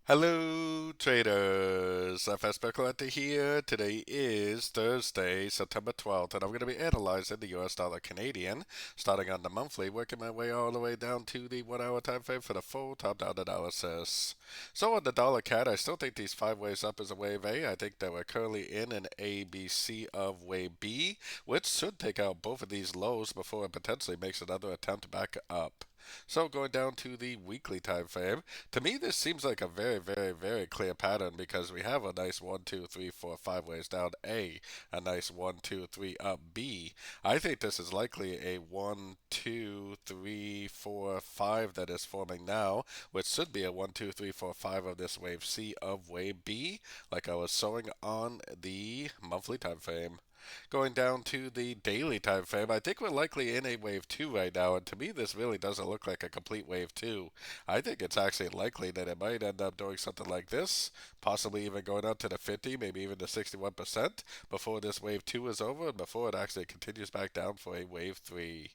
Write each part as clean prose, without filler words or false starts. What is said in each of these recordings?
Hello, traders. FX Pip Collector here. Today is Thursday, September 12th, and I'm going to be analyzing the US dollar Canadian, starting on the monthly, working my way all the way down to the 1 hour time frame for the full top-down analysis. So on the dollar CAD, I still think these 5 waves up is a wave A. I think that we're currently in an ABC of wave B, which should take out both of these lows before it potentially makes another attempt back up. So going down to the weekly time frame, to me this seems like a very clear pattern because we have a nice 1, 2, 3, 4, 5 ways down a nice 1, 2, 3 up B. I think this is likely a 1, 2, 3, 4, 5 that is forming now, which should be a 1, 2, 3, 4, 5 of this wave C of wave B, like I was showing on the monthly time frame. Going down to the daily time frame, I think we're likely in a wave 2 right now, and to me this really doesn't look like a complete wave 2. I think it's actually likely that it might end up doing something like this, possibly even going up to the 50, maybe even the 61% before this wave 2 is over and before it actually continues back down for a wave 3.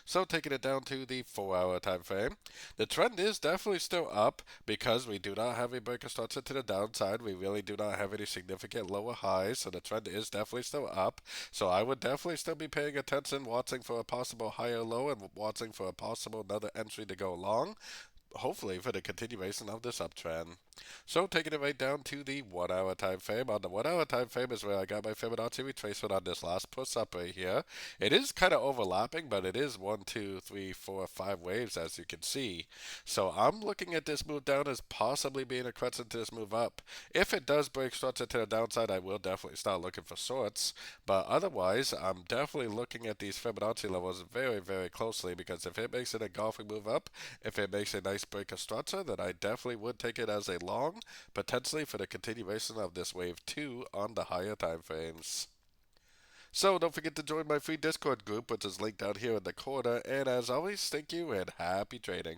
So taking it down to the 4 hour time frame, the trend is definitely still up because we do not have a breaker structure to the downside. We really do not have any significant lower highs, so the trend is definitely still up. So I would definitely still be paying attention, watching for a possible higher low and watching for a possible another entry to go long, hopefully for the continuation of this uptrend. So taking it right down to the 1 hour time frame. On the 1 hour time frame is where I got my Fibonacci retracement on this last push up right here. It is kind of overlapping, but it is 1, 2, 3, 4, 5 waves as you can see. So I'm looking at this move down as possibly being a crescent to this move up. If it does break structure to the downside, I will definitely start looking for shorts. But otherwise, I'm definitely looking at these Fibonacci levels very closely because if it makes it a golfing move up, if it makes a nice break of structure, then I definitely would take it as a long, potentially for the continuation of this wave 2 on the higher time frames. So don't forget to join my free Discord group, which is linked down here in the corner. And as always, thank you and happy trading.